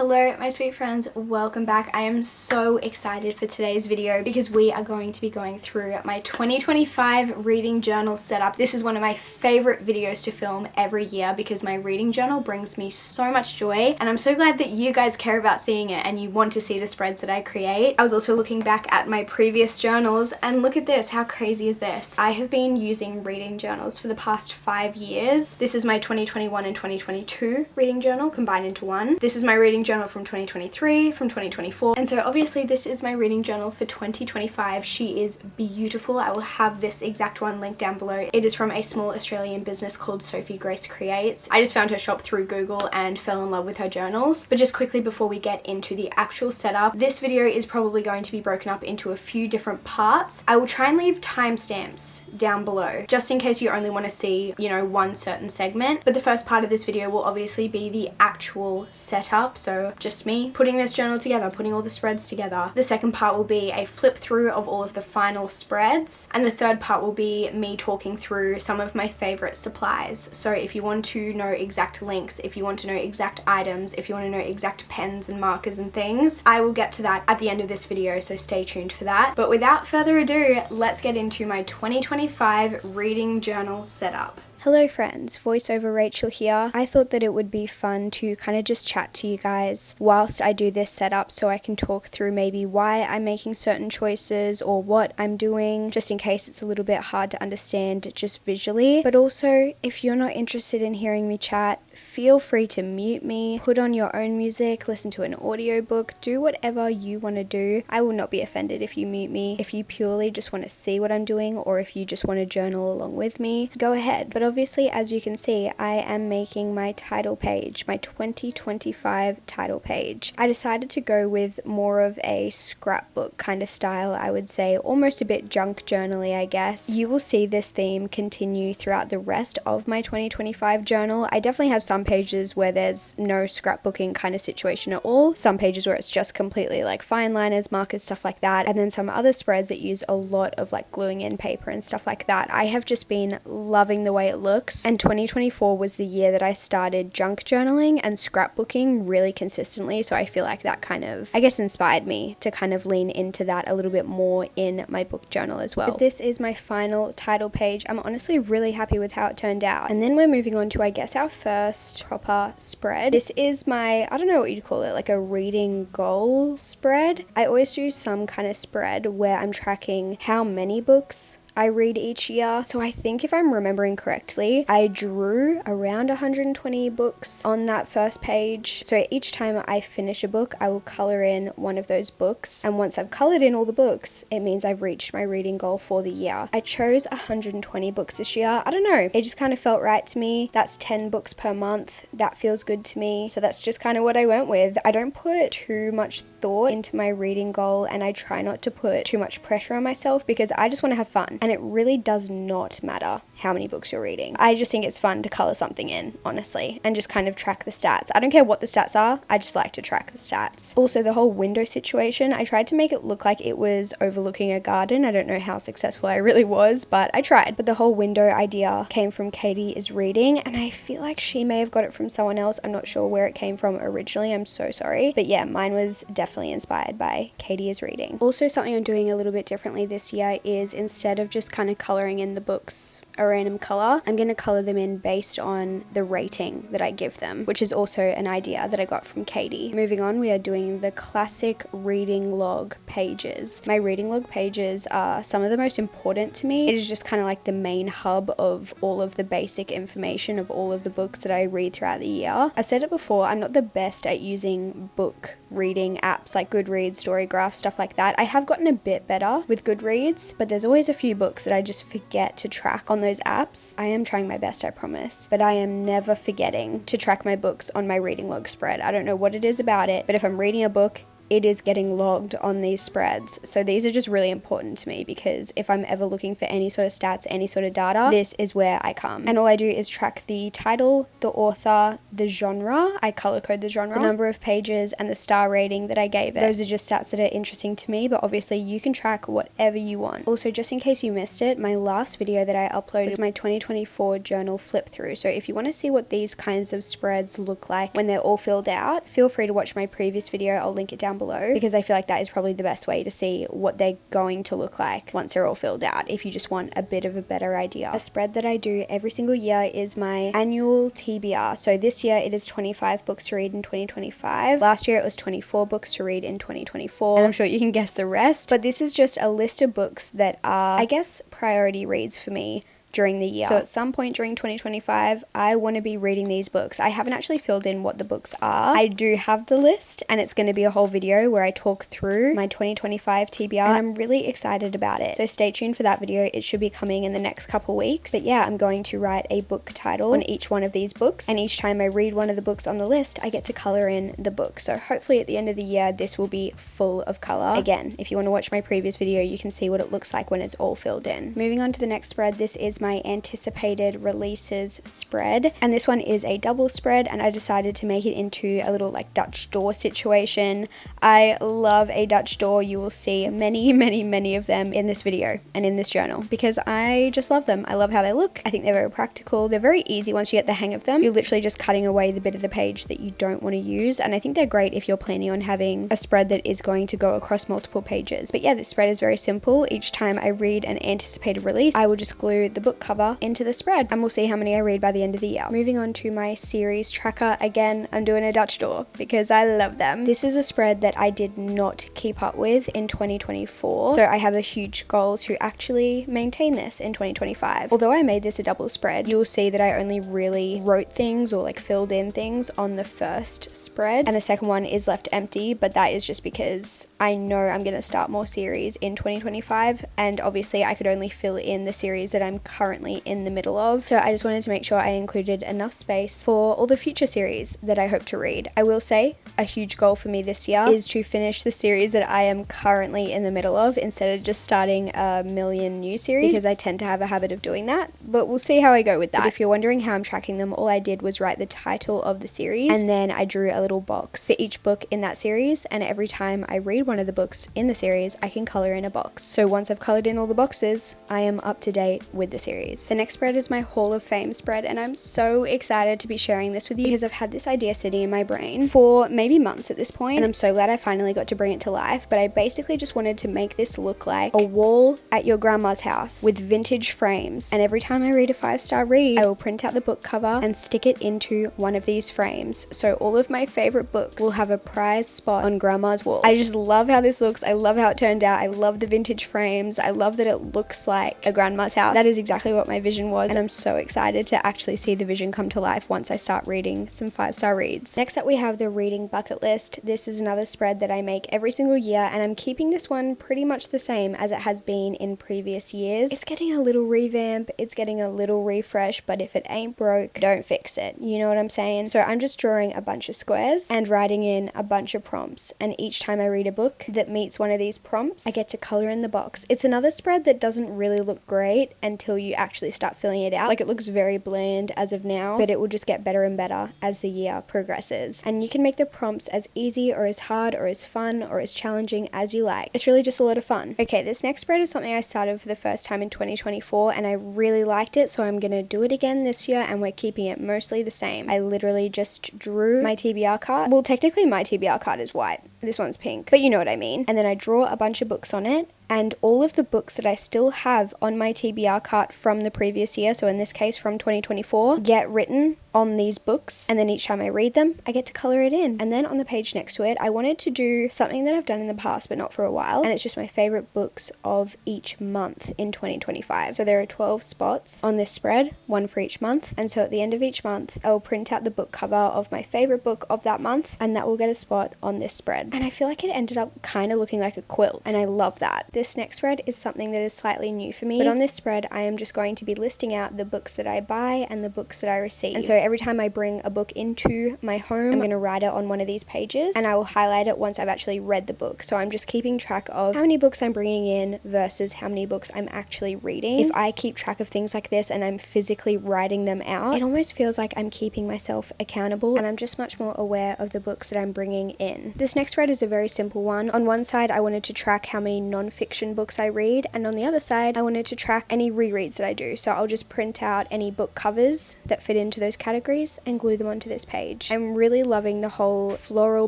Hello my sweet friends, welcome back. I am so excited for today's video because we are going to be going through my 2025 reading journal setup. This is one of my favorite videos to film every year because my reading journal brings me so much joy, and I'm so glad that you guys care about seeing it and you want to see the spreads that I create. I was also looking back at my previous journals and look at this, how crazy is this? I have been using reading journals for the past 5 years. This is my 2021 and 2022 reading journal combined into one. This is my reading journal from 2023, from 2024, and so obviously this is my reading journal for 2025. She is beautiful. I will have this exact one linked down below. It is from a small Australian business called Sophie Grace Creates. I just found her shop through Google and fell in love with her journals. But just quickly before we get into the actual setup, this video is probably going to be broken up into a few different parts. I will try and leave timestamps down below just in case you only want to see, you know, one certain segment. But the first part of this video will obviously be the actual setup, so just me putting this journal together, putting all the spreads together. The second part will be a flip through of all of the final spreads, and the third part will be me talking through some of my favorite supplies. So if you want to know exact links, if you want to know exact items, if you want to know exact pens and markers and things, I will get to that at the end of this video, so stay tuned for that. But without further ado, let's get into my 2025 reading journal setup. Hello friends, voiceover Rachel here. I thought that it would be fun to kind of just chat to you guys whilst I do this setup so I can talk through maybe why I'm making certain choices or what I'm doing, just in case it's a little bit hard to understand just visually. But also, if you're not interested in hearing me chat, feel free to mute me, put on your own music, listen to an audiobook, do whatever you want to do. I will not be offended if you mute me. If you purely just want to see what I'm doing or if you just want to journal along with me, go ahead. But obviously, as you can see, I am making my title page, my 2025 title page. I decided to go with more of a scrapbook kind of style, I would say, almost a bit junk journal-y, I guess. You will see this theme continue throughout the rest of my 2025 journal. I definitely have some pages where there's no scrapbooking kind of situation at all, some pages where it's just completely like fine liners, markers, stuff like that, and then some other spreads that use a lot of like gluing in paper and stuff like that. I have just been loving the way it looks, and 2024 was the year that I started junk journaling and scrapbooking really consistently, so I feel like that kind of, I guess, inspired me to kind of lean into that a little bit more in my book journal as well. But this is my final title page. I'm honestly really happy with how it turned out. And then we're moving on to, I guess, our first proper spread. This is my, I don't know what you'd call it, like a reading goal spread. I always do some kind of spread where I'm tracking how many books I read each year. So I think if I'm remembering correctly, I drew around 120 books on that first page. So each time I finish a book, I will color in one of those books. And once I've colored in all the books, it means I've reached my reading goal for the year. I chose 120 books this year. I don't know, it just kind of felt right to me. That's 10 books per month. That feels good to me. So that's just kind of what I went with. I don't put too much thought into my reading goal, and I try not to put too much pressure on myself because I just want to have fun. And it really does not matter how many books you're reading. I just think it's fun to color something in, honestly, and just kind of track the stats. I don't care what the stats are, I just like to track the stats. Also, the whole window situation, I tried to make it look like it was overlooking a garden. I don't know how successful I really was, but I tried. But the whole window idea came from Katie is Reading, and I feel like she may have got it from someone else. I'm not sure where it came from originally. I'm so sorry. But yeah, mine was definitely inspired by Katie is Reading. Also, something I'm doing a little bit differently this year is instead of just kind of coloring in the books a random color, I'm going to color them in based on the rating that I give them, which is also an idea that I got from Katie. Moving on, we are doing the classic reading log pages. My reading log pages are some of the most important to me. It is just kind of like the main hub of all of the basic information of all of the books that I read throughout the year. I've said it before, I'm not the best at using book reading apps like Goodreads, Storygraph, stuff like that. I have gotten a bit better with Goodreads, but there's always a few books that I just forget to track on those apps. I am trying my best, I promise, but I am never forgetting to track my books on my reading log spread. I don't know what it is about it, but if I'm reading a book, it is getting logged on these spreads. So these are just really important to me because if I'm ever looking for any sort of stats, any sort of data, this is where I come. And all I do is track the title, the author, the genre, I color code the genre, the number of pages, and the star rating that I gave it. Those are just stats that are interesting to me, but obviously you can track whatever you want. Also, just in case you missed it, my last video that I uploaded was my 2024 journal flip through. So if you want to see what these kinds of spreads look like when they're all filled out, feel free to watch my previous video. I'll link it down below because I feel like that is probably the best way to see what they're going to look like once they're all filled out, if you just want a bit of a better idea. A spread that I do every single year is my annual TBR. So this year it is 25 books to read in 2025. Last year it was 24 books to read in 2024. And I'm sure you can guess the rest, but this is just a list of books that are, I guess, priority reads for me during the year. So at some point during 2025, I want to be reading these books. I haven't actually filled in what the books are. I do have the list, and it's going to be a whole video where I talk through my 2025 TBR, and I'm really excited about it. So stay tuned for that video. It should be coming in the next couple weeks. But yeah, I'm going to write a book title on each one of these books, and each time I read one of the books on the list, I get to color in the book. So hopefully at the end of the year, this will be full of color. Again, if you want to watch my previous video, you can see what it looks like when it's all filled in. Moving on to the next spread, this is my anticipated releases spread, and this one is a double spread, and I decided to make it into a little like Dutch door situation. I love a Dutch door. You will see many of them in this video and in this journal because I just love them. I love how they look. I think they're very practical. They're very easy once you get the hang of them. You're literally just cutting away the bit of the page that you don't want to use, and I think they're great if you're planning on having a spread that is going to go across multiple pages. But yeah, this spread is very simple. Each time I read an anticipated release, I will just glue the book cover into the spread, and we'll see how many I read by the end of the year. Moving on to my series tracker, again, I'm doing a Dutch door because I love them. This is a spread that I did not keep up with in 2024, so I have a huge goal to actually maintain this in 2025. Although I made this a double spread, you'll see that I only really wrote things or like filled in things on the first spread, and the second one is left empty, but that is just because I know I'm going to start more series in 2025, and obviously I could only fill in the series that I'm currently in the middle of, so I just wanted to make sure I included enough space for all the future series that I hope to read. I will say a huge goal for me this year is to finish the series that I am currently in the middle of instead of just starting a million new series, because I tend to have a habit of doing that, but we'll see how I go with that. But if you're wondering how I'm tracking them, all I did was write the title of the series, and then I drew a little box for each book in that series, and every time I read one of the books in the series, I can color in a box. So once I've colored in all the boxes, I am up to date with the series. The next spread is my Hall of Fame spread, and I'm so excited to be sharing this with you because I've had this idea sitting in my brain for maybe months at this point, and I'm so glad I finally got to bring it to life. But I basically just wanted to make this look like a wall at your grandma's house with vintage frames, and every time I read a 5-star read, I will print out the book cover and stick it into one of these frames, so all of my favorite books will have a prized spot on grandma's wall. I just love how this looks. I love how it turned out. I love the vintage frames. I love that it looks like a grandma's house. That is exactly what my vision was, and I'm so excited to actually see the vision come to life once I start reading some 5-star reads. Next up we have the reading bucket list. This is another spread that I make every single year, and I'm keeping this one pretty much the same as it has been in previous years. It's getting a little revamp, it's getting a little refresh, but if it ain't broke, don't fix it. You know what I'm saying? So I'm just drawing a bunch of squares and writing in a bunch of prompts, and each time I read a book that meets one of these prompts, I get to color in the box. It's another spread that doesn't really look great until you actually start filling it out. Like, it looks very bland as of now, but it will just get better and better as the year progresses. And you can make the prompts as easy or as hard or as fun or as challenging as you like. It's really just a lot of fun. Okay, this next spread is something I started for the first time in 2024, and I really liked it, so I'm gonna do it again this year, and we're keeping it mostly the same. I literally just drew my TBR card. Well, technically my TBR card is white. This one's pink, but you know what I mean. And then I draw a bunch of books on it, and all of the books that I still have on my TBR cart from the previous year, so in this case from 2024, get written on these books, and then each time I read them, I get to color it in. And then on the page next to it, I wanted to do something that I've done in the past but not for a while, and it's just my favorite books of each month in 2025. So there are 12 spots on this spread, one for each month, and so at the end of each month, I will print out the book cover of my favorite book of that month, and that will get a spot on this spread. and I feel like it ended up kind of looking like a quilt, and I love that. This next spread is something that is slightly new for me, but on this spread I am just going to be listing out the books that I buy and the books that I receive. And so every time I bring a book into my home, I'm going to write it on one of these pages, and I will highlight it once I've actually read the book. So I'm just keeping track of how many books I'm bringing in versus how many books I'm actually reading. If I keep track of things like this and I'm physically writing them out, it almost feels like I'm keeping myself accountable, and I'm just much more aware of the books that I'm bringing in. This next spread is a very simple one. On one side I wanted to track how many non-fiction books I read, and on the other side I wanted to track any rereads that I do. So I'll just print out any book covers that fit into those categories and glue them onto this page. I'm really loving the whole floral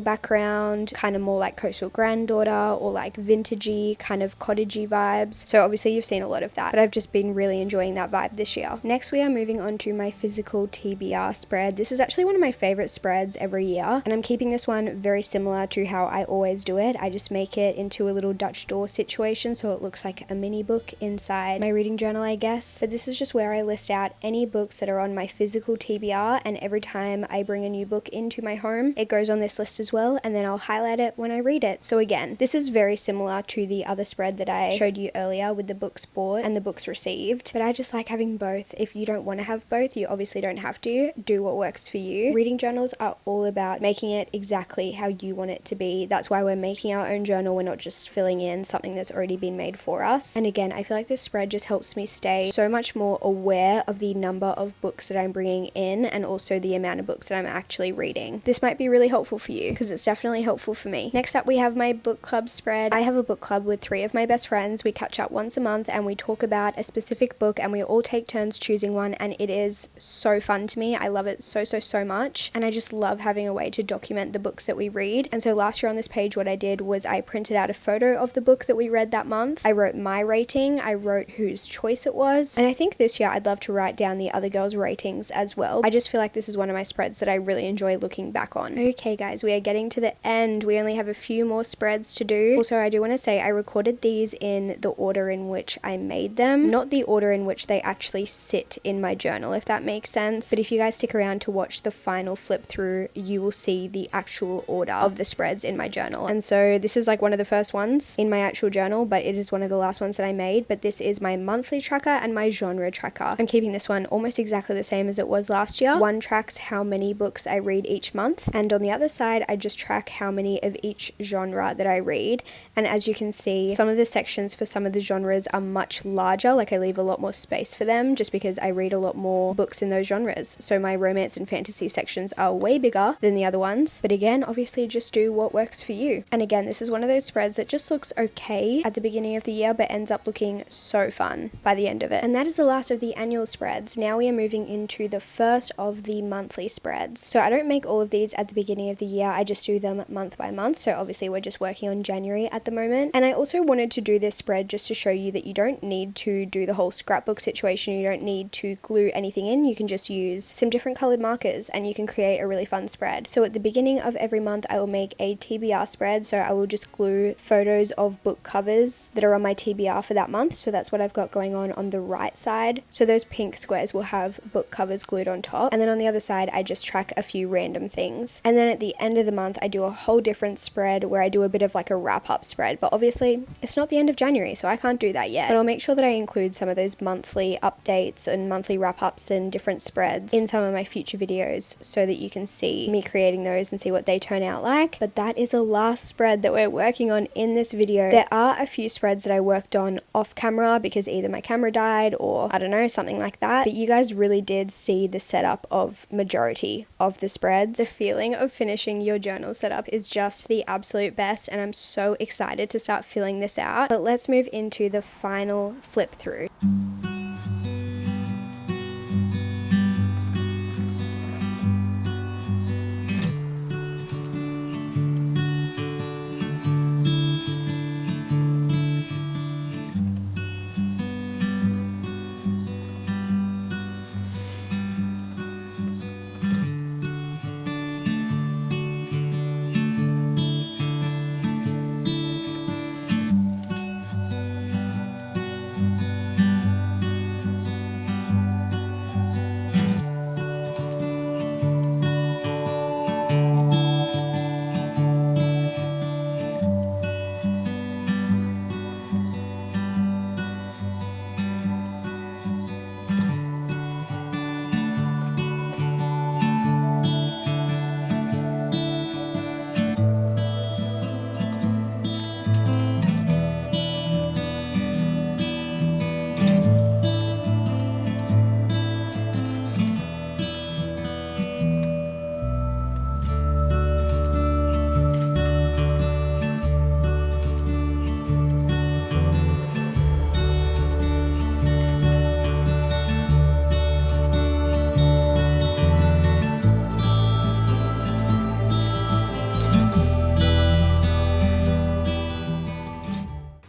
background, kind of more like Coastal Granddaughter or like vintagey, kind of cottagey vibes. So obviously you've seen a lot of that, but I've just been really enjoying that vibe this year. Next we are moving on to my physical TBR spread. This is actually one of my favorite spreads every year, and I'm keeping this one very similar to how I always do it. I just make it into a little Dutch door situation so it looks like a mini book inside my reading journal, I guess. But this is just where I list out any books that are on my physical TBR, and every time I bring a new book into my home, it goes on this list as well, and then I'll highlight it when I read it. So again, this is very similar to the other spread that I showed you earlier with the books bought and the books received, but I just like having both. If you don't want to have both, you obviously don't have to. Do what works for you. Reading journals are all about making it exactly how you want it to be. That's why we're making our own journal. We're not just filling in something that's already been made for us. And again, I feel like this spread just helps me stay so much more aware of the number of books that I'm bringing in, and also the amount of books that I'm actually reading. This might be really helpful for you, because it's definitely helpful for me. Next up we have my book club spread. I have a book club with 3 of my best friends. We catch up once a month and we talk about a specific book, and we all take turns choosing one, and it is so fun to me. I love it so much, and I just love having a way to document the books that we read. And so last year on this page what I did was I printed out a photo of the book that we read that month. I wrote my rating, I wrote whose choice it was, and I think this year I'd love to write down the other girls' ratings as well. I just feel like this is one of my spreads that I really enjoy looking back on. Okay guys, we are getting to the end. We only have a few more spreads to do. Also, I do want to say I recorded these in the order in which I made them, not the order in which they actually sit in my journal, if that makes sense. But if you guys stick around to watch the final flip through, you will see the actual order of the spreads in my journal. And so this is like one of the first ones in my actual journal, but it is one of the last ones that I made. But this is my monthly tracker and my genre tracker. I'm keeping this one almost exactly the same as it was last year. One tracks how many books I read each month, and on the other side I just track how many of each genre that I read. And as you can see, some of the sections for some of the genres are much larger, like I leave a lot more space for them just because I read a lot more books in those genres. So my romance and fantasy sections are way bigger than the other ones, but again, obviously just do what works for you. And again, this is one of those spreads that just looks okay at the beginning of the year but ends up looking so fun by the end of it. And that is the last of the annual spreads. Now we are moving into the first of the monthly spreads. So I don't make all of these at the beginning of the year, I just do them month by month. So obviously we're just working on January at the moment, and I also wanted to do this spread just to show you that you don't need to do the whole scrapbook situation. You don't need to glue anything in. You can just use some different colored markers and you can create a really fun spread. So at the beginning of every month I will make a TBR spread. So I will just glue photos of book covers that are on my TBR for that month. So that's what I've got going on the right side. So those pink squares will have book covers glued on top, and then on the other side I just track a few random things. And then at the end of the month I do a whole different spread where I do a bit of like a wrap up spread, but obviously it's not the end of January so I can't do that yet, but I'll make sure that I include some of those monthly updates and monthly wrap ups and different spreads in some of my future videos so that you can see me creating those and see what they turn out like. But that is the last spread that we're working on in this video. There are a few spreads that I worked on off camera because either my camera died or I don't know, something like that, but you guys really did see the setup of majority of the spreads. The feeling of finishing your journal setup is just the absolute best, and I'm so excited to start filling this out. But let's move into the final flip through.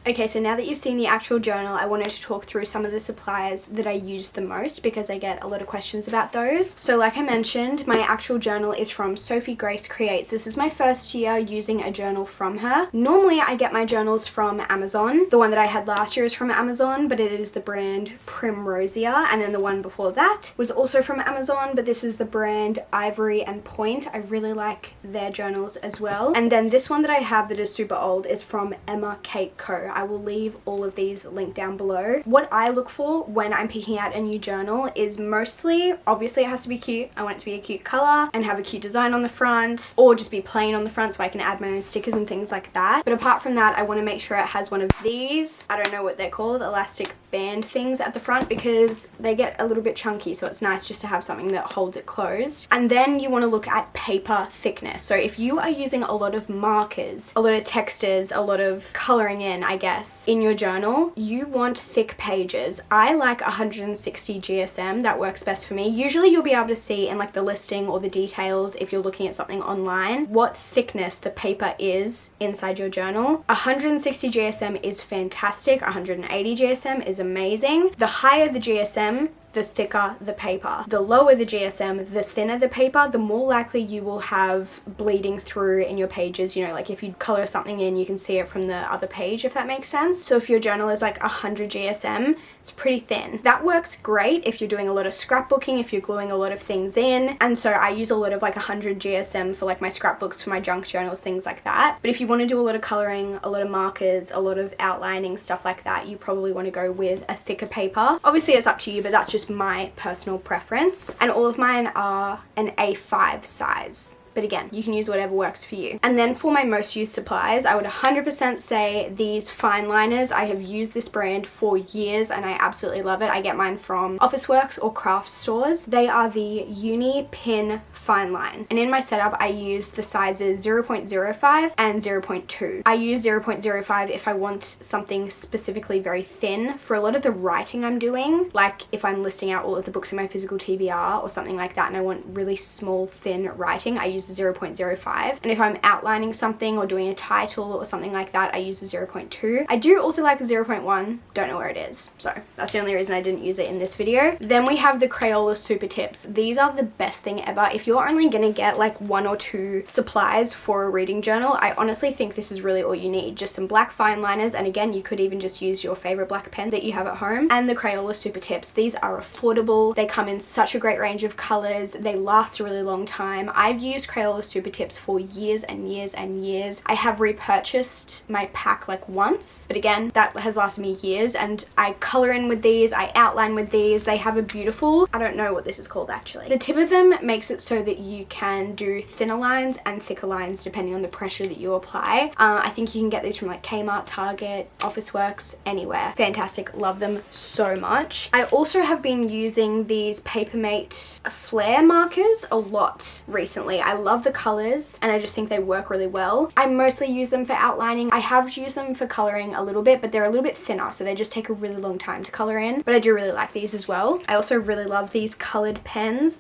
Okay, so now that you've seen the actual journal, I wanted to talk through some of the supplies that I use the most because I get a lot of questions about those. So like I mentioned, my actual journal is from Sophie Grace Creates. This is my first year using a journal from her. Normally I get my journals from Amazon. The one that I had last year is from Amazon, but it is the brand Primrosia, and then the one before that was also from Amazon, but this is the brand Ivory and Point. I really like their journals as well. And then this one that I have that is super old is from Emma Kate Co. I will leave all of these linked down below. What I look for when I'm picking out a new journal is mostly, obviously it has to be cute. I want it to be a cute color and have a cute design on the front, or just be plain on the front so I can add my own stickers and things like that. But apart from that, I want to make sure it has one of these, I don't know what they're called, elastic band things at the front, because they get a little bit chunky, so it's nice just to have something that holds it closed. And then you want to look at paper thickness. So if you are using a lot of markers, a lot of textures, a lot of coloring in, I guess, in your journal, you want thick pages. I like 160 GSM, that works best for me. Usually you'll be able to see in like the listing or the details if you're looking at something online what thickness the paper is inside your journal. 160 GSM is fantastic. 180 GSM is amazing. The higher the GSM, the thicker the paper. The lower the GSM, the thinner the paper, the more likely you will have bleeding through in your pages. You know, like if you color something in, you can see it from the other page, if that makes sense. So if your journal is like 100 GSM, it's pretty thin. That works great if you're doing a lot of scrapbooking, if you're gluing a lot of things in. And so I use a lot of like 100 GSM for like my scrapbooks, for my junk journals, things like that. But if you want to do a lot of coloring, a lot of markers, a lot of outlining, stuff like that, you probably want to go with a thicker paper. Obviously it's up to you, but that's just my personal preference. And all of mine are an A5 size. But again, you can use whatever works for you. And then for my most used supplies, I would 100% say these fine liners. I have used this brand for years and I absolutely love it. I get mine from Officeworks or craft stores. They are the Uni Pin Fine Line. And in my setup, I use the sizes 0.05 and 0.2. I use 0.05 if I want something specifically very thin. For a lot of the writing I'm doing, like if I'm listing out all of the books in my physical TBR or something like that and I want really small, thin writing, I use 0.05. And if I'm outlining something or doing a title or something like that, I use the 0.2. I do also like the 0.1, don't know where it is, so that's the only reason I didn't use it in this video. Then we have the Crayola Super Tips. These are the best thing ever. If you're only gonna get like 1 or 2 supplies for a reading journal, I honestly think this is really all you need. Just some black fine liners, and again, you could even just use your favorite black pen that you have at home, and the Crayola Super Tips. These are affordable. They come in such a great range of colors. They last a really long time. I've used Crayola Super Tips for years and years and years. I have repurchased my pack like once, but again, that has lasted me years, and I color in with these, I outline with these. They have a beautiful, I don't know what this is called actually. The tip of them makes it so that you can do thinner lines and thicker lines depending on the pressure that you apply. I think you can get these from like Kmart, Target, Officeworks, anywhere. Fantastic, love them so much. I also have been using these Papermate Flare markers a lot recently. I love the colors and I just think they work really well. I mostly use them for outlining. I have used them for coloring a little bit, but they're a little bit thinner, so they just take a really long time to color in, but I do really like these as well. I also really love these colored pens,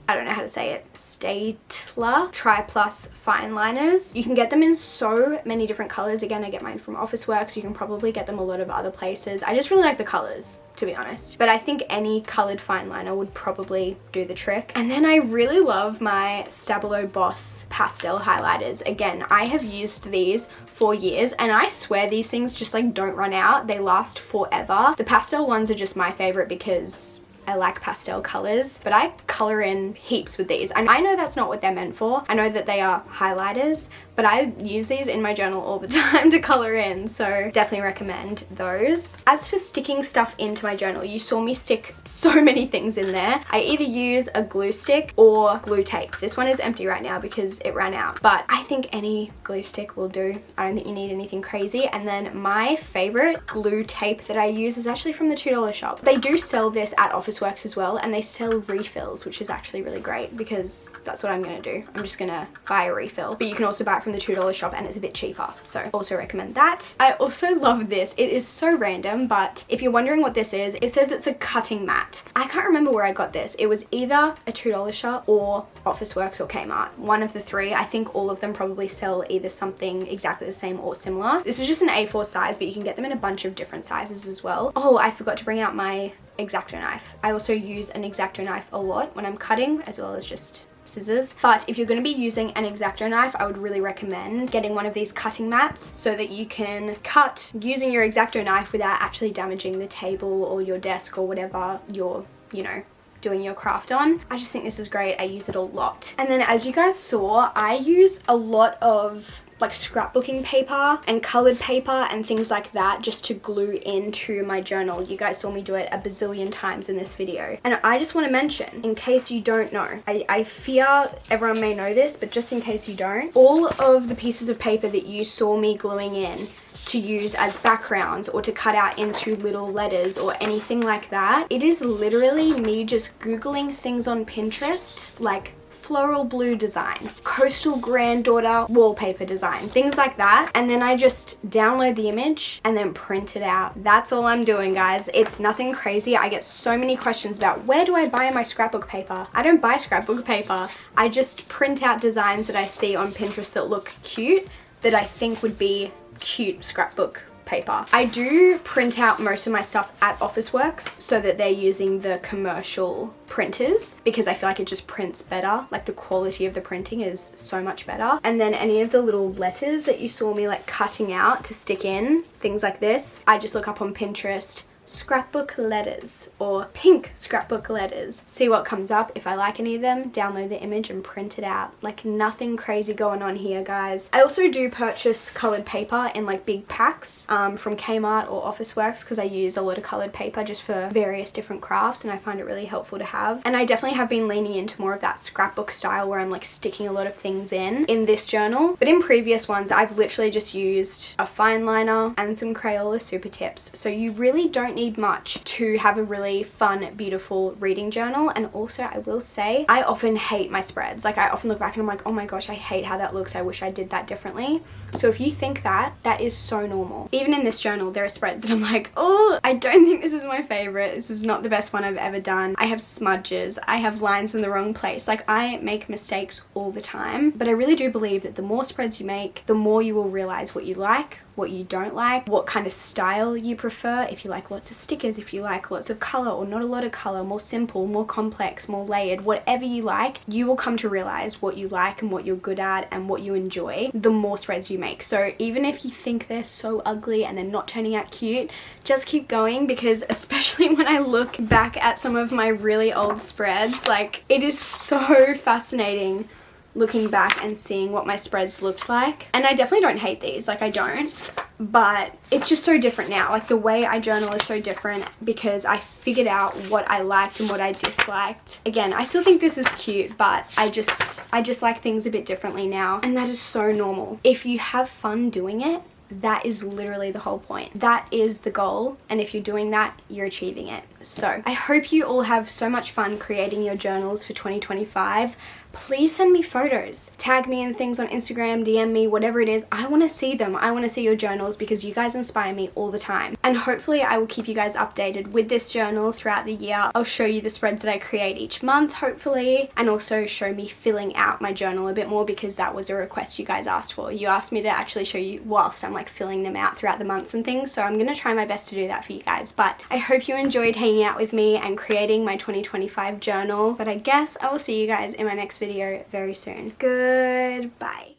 I don't know how to say it, Staedtler Tri Plus fine liners. You can get them in so many different colors. Again, I get mine from Officeworks. You can probably get them a lot of other places. I just really like the colors, to be honest. But I think any colored fine liner would probably do the trick. And then I really love my Stabilo Boss pastel highlighters. Again, I have used these for years and I swear these things just like don't run out. They last forever. The pastel ones are just my favorite because I like pastel colors, but I color in heaps with these. And I know that's not what they're meant for. I know that they are highlighters, but I use these in my journal all the time to color in, so definitely recommend those. As for sticking stuff into my journal, you saw me stick so many things in there. I either use a glue stick or glue tape. This one is empty right now because it ran out, but I think any glue stick will do. I don't think you need anything crazy. And then my favorite glue tape that I use is actually from the $2 shop. They do sell this at Officeworks as well, and they sell refills, which is actually really great because that's what I'm gonna do. I'm just gonna buy a refill, but you can also buy it from the $2 shop and it's a bit cheaper. So also recommend that. I also love this. It is so random, but if you're wondering what this is, it says it's a cutting mat. I can't remember where I got this. It was either a $2 shop or Officeworks or Kmart. One of the three. I think all of them probably sell either something exactly the same or similar. This is just an A4 size, but you can get them in a bunch of different sizes as well. Oh, I forgot to bring out my X-Acto knife. I also use an X-Acto knife a lot when I'm cutting, as well as just scissors. But if you're going to be using an X-Acto knife, I would really recommend getting one of these cutting mats so that you can cut using your X-Acto knife without actually damaging the table or your desk or whatever you're, you know, doing your craft on. I just think this is great. I use it a lot. And then as you guys saw, I use a lot of like scrapbooking paper and colored paper and things like that just to glue into my journal. You guys saw me do it a bazillion times in this video. And I just want to mention, in case you don't know, I fear everyone may know this, but just in case you don't, all of the pieces of paper that you saw me gluing in to use as backgrounds or to cut out into little letters or anything like that, it is literally me just Googling things on Pinterest, like floral blue design, coastal granddaughter wallpaper design, things like that. And then I just download the image and then print it out. That's all I'm doing, guys. It's nothing crazy. I get so many questions about where do I buy my scrapbook paper? I don't buy scrapbook paper. I just print out designs that I see on Pinterest that look cute, that I think would be cute scrapbook paper. I do print out most of my stuff at Officeworks so that they're using the commercial printers because I feel like it just prints better. Like the quality of the printing is so much better. And then any of the little letters that you saw me like cutting out to stick in, things like this, I just look up on Pinterest, scrapbook letters or pink scrapbook letters, see what comes up. If I like any of them, download the image and print it out. Like nothing crazy going on here, guys. I also do purchase colored paper in like big packs from Kmart or Officeworks because I use a lot of colored paper just for various different crafts and I find it really helpful to have. And I definitely have been leaning into more of that scrapbook style where I'm like sticking a lot of things in this journal. But in previous ones, I've literally just used a fine liner and some Crayola super tips. So you really don't need much to have a really fun, beautiful reading journal. And also I will say, I often hate my spreads. Like I often look back and I'm like, oh my gosh, I hate how that looks. I wish I did that differently. So if you think that, that is so normal. Even in this journal, there are spreads and I'm like, oh, I don't think this is my favorite. This is not the best one I've ever done. I have smudges. I have lines in the wrong place. Like I make mistakes all the time, but I really do believe that the more spreads you make, the more you will realize what you like, what you don't like, what kind of style you prefer, if you like lots of stickers, if you like lots of color or not a lot of color, more simple, more complex, more layered, whatever you like, you will come to realize what you like and what you're good at and what you enjoy the more spreads you make. So even if you think they're so ugly and they're not turning out cute, just keep going, because especially when I look back at some of my really old spreads, like it is so fascinating looking back and seeing what my spreads looked like. And I definitely don't hate these, like I don't, but it's just so different now. Like the way I journal is so different because I figured out what I liked and what I disliked. Again, I still think this is cute, but I just like things a bit differently now, and that is so normal. If you have fun doing it, that is literally the whole point. That is the goal, and if you're doing that, you're achieving it. So I hope you all have so much fun creating your journals for 2025. Please send me photos. Tag me in things on Instagram, DM me, whatever it is. I want to see them. I want to see your journals because you guys inspire me all the time. And hopefully I will keep you guys updated with this journal throughout the year. I'll show you the spreads that I create each month, hopefully, and also show me filling out my journal a bit more because that was a request you guys asked for. You asked me to actually show you whilst I'm like filling them out throughout the months and things, so I'm going to try my best to do that for you guys. But I hope you enjoyed hanging out with me and creating my 2025 journal. But I guess I will see you guys in my next video very soon. Goodbye.